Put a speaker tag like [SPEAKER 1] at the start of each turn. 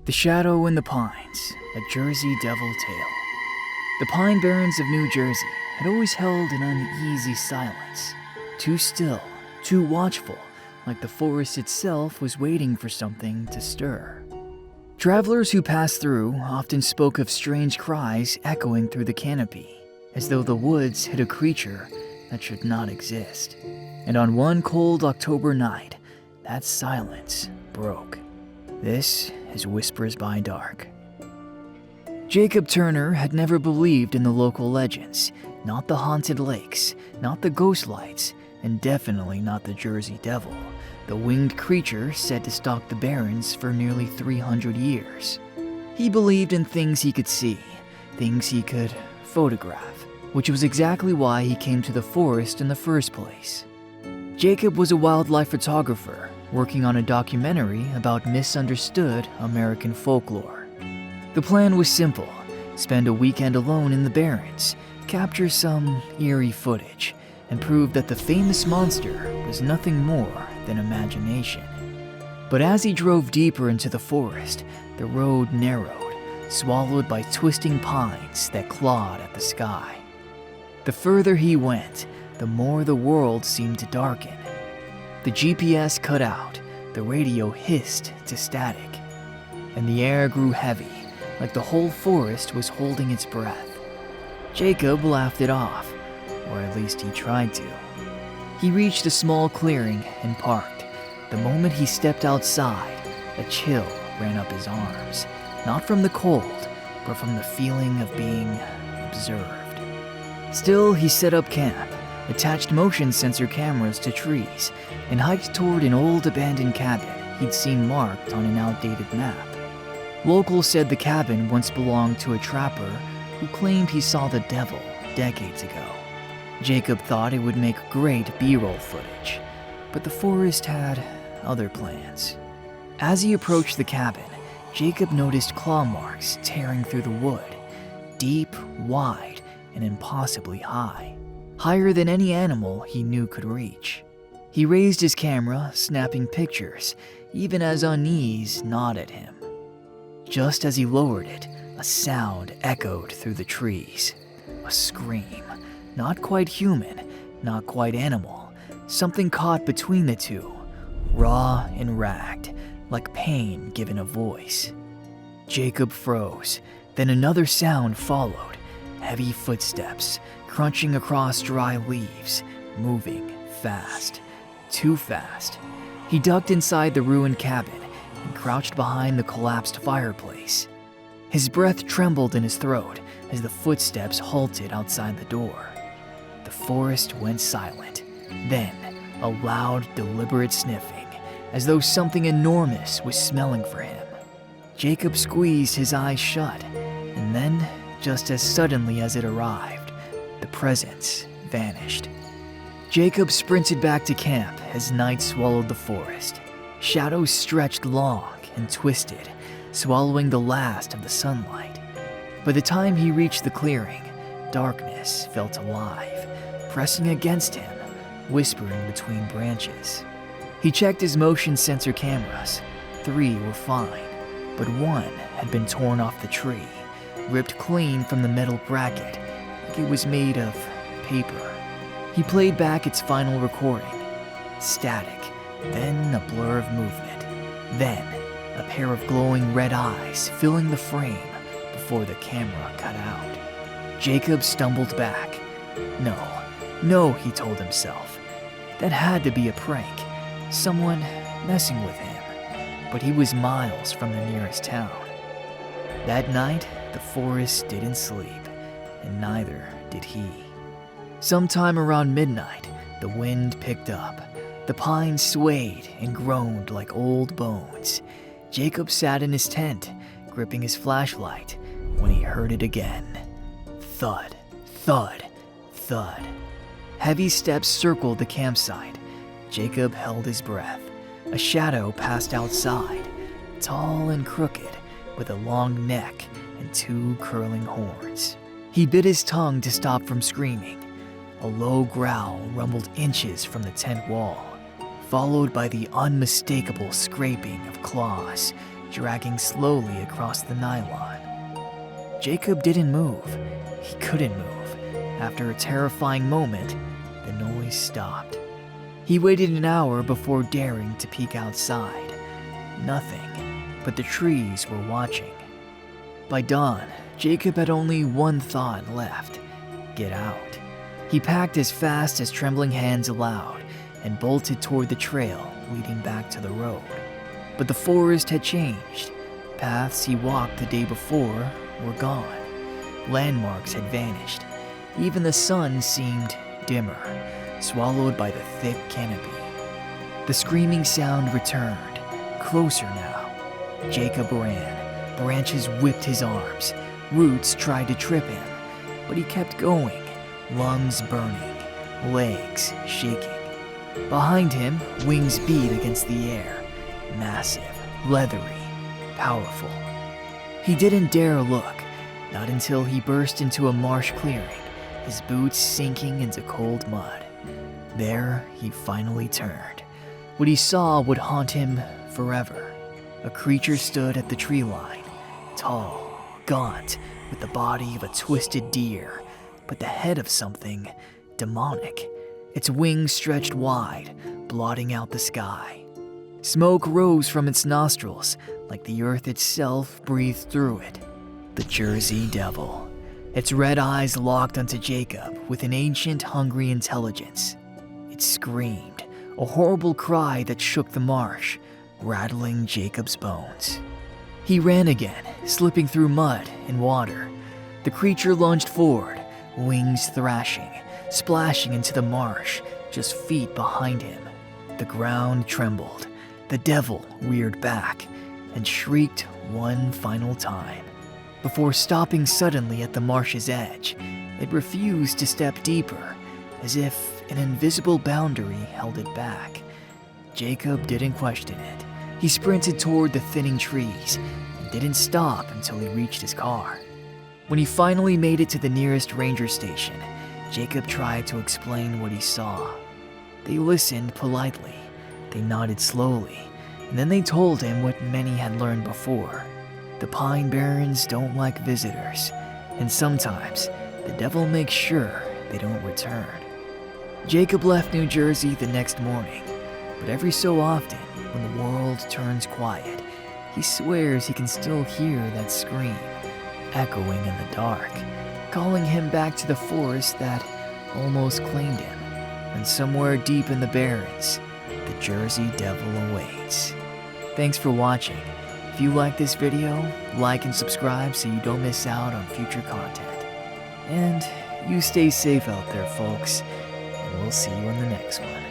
[SPEAKER 1] The Shadow in the Pines, a Jersey Devil Tale. The Pine Barrens of New Jersey had always held an uneasy silence, too still, too watchful, like the forest itself was waiting for something to stir. Travelers who passed through often spoke of strange cries echoing through the canopy, as though the woods hid a creature that should not exist. And on one cold October night, that silence broke. This is Whispers by Dark. Jacob Turner had never believed in the local legends, not the haunted lakes, not the ghost lights, and definitely not the Jersey Devil, the winged creature said to stalk the Barrens for nearly 300 years. He believed in things he could see, things he could photograph, which was exactly why he came to the forest in the first place. Jacob was a wildlife photographer working on a documentary about misunderstood American folklore. The plan was simple: spend a weekend alone in the Barrens, capture some eerie footage, and prove that the famous monster was nothing more than imagination. But as he drove deeper into the forest, the road narrowed, swallowed by twisting pines that clawed at the sky. The further he went, the more the world seemed to darken. The GPS cut out, the radio hissed to static, and the air grew heavy, like the whole forest was holding its breath. Jacob laughed it off, or at least he tried to. He reached a small clearing and parked. The moment he stepped outside, a chill ran up his arms, not from the cold, but from the feeling of being observed. Still, he set up camp, attached motion sensor cameras to trees, and hiked toward an old abandoned cabin he'd seen marked on an outdated map. Locals said the cabin once belonged to a trapper who claimed he saw the devil decades ago. Jacob thought it would make great B-roll footage, but the forest had other plans. As he approached the cabin, Jacob noticed claw marks tearing through the wood, deep, wide, and impossibly high, higher than any animal he knew could reach. He raised his camera, snapping pictures, even as unease gnawed at him. Just as he lowered it, a sound echoed through the trees. A scream. Not quite human, not quite animal. Something caught between the two, raw and ragged, like pain given a voice. Jacob froze. Then another sound followed. Heavy footsteps, crunching across dry leaves, moving fast. Too fast. He ducked inside the ruined cabin and crouched behind the collapsed fireplace. His breath trembled in his throat as the footsteps halted outside the door. The forest went silent. Then, a loud, deliberate sniffing, as though something enormous was smelling for him. Jacob squeezed his eyes shut, and then, just as suddenly as it arrived, the presence vanished. Jacob sprinted back to camp as night swallowed the forest. Shadows stretched long and twisted, swallowing the last of the sunlight. By the time he reached the clearing, darkness felt alive, pressing against him, whispering between branches. He checked his motion sensor cameras. 3 were fine, but one had been torn off the tree, ripped clean from the metal bracket, like it was made of paper. He played back its final recording. Static, then a blur of movement, then a pair of glowing red eyes filling the frame before the camera cut out. Jacob stumbled back. No, he told himself. That had to be a prank, someone messing with him. But he was miles from the nearest town. That night, the forest didn't sleep, and neither did he. Sometime around midnight, the wind picked up. The pines swayed and groaned like old bones. Jacob sat in his tent, gripping his flashlight, when he heard it again. Thud, thud, thud. Heavy steps circled the campsite. Jacob held his breath. A shadow passed outside, tall and crooked, with a long neck and 2 curling horns. He bit his tongue to stop from screaming. A low growl rumbled inches from the tent wall, followed by the unmistakable scraping of claws, dragging slowly across the nylon. Jacob didn't move. He couldn't move. After a terrifying moment, the noise stopped. He waited an hour before daring to peek outside. Nothing, but the trees were watching. By dawn, Jacob had only one thought left: get out. He packed as fast as trembling hands allowed and bolted toward the trail leading back to the road. But the forest had changed. Paths he walked the day before were gone. Landmarks had vanished. Even the sun seemed dimmer, swallowed by the thick canopy. The screaming sound returned, closer now. Jacob ran. Branches whipped his arms. Roots tried to trip him, but he kept going, lungs burning, legs shaking. Behind him, wings beat against the air, massive, leathery, powerful. He didn't dare look, not until he burst into a marsh clearing, his boots sinking into cold mud. There, he finally turned. What he saw would haunt him forever. A creature stood at the tree line, tall, gaunt, with the body of a twisted deer, but the head of something demonic. Its wings stretched wide, blotting out the sky. Smoke rose from its nostrils, like the earth itself breathed through it. The Jersey Devil. Its red eyes locked onto Jacob with an ancient, hungry intelligence. It screamed, a horrible cry that shook the marsh, rattling Jacob's bones. He ran again, slipping through mud and water. The creature lunged forward, wings thrashing, splashing into the marsh just feet behind him. The ground trembled. The devil reared back and shrieked one final time. Before stopping suddenly at the marsh's edge, it refused to step deeper, as if an invisible boundary held it back. Jacob didn't question it. He sprinted toward the thinning trees and didn't stop until he reached his car. When he finally made it to the nearest ranger station, Jacob tried to explain what he saw. They listened politely. They nodded slowly, and then they told him what many had learned before. The Pine Barrens don't like visitors, and sometimes the devil makes sure they don't return. Jacob left New Jersey the next morning, but every so often, when the world turns quiet, he swears he can still hear that scream, echoing in the dark, calling him back to the forest that almost claimed him. And somewhere deep in the Barrens, the Jersey Devil awaits. Thanks for watching. If you like this video, like and subscribe so you don't miss out on future content. And you stay safe out there, folks, and we'll see you in the next one.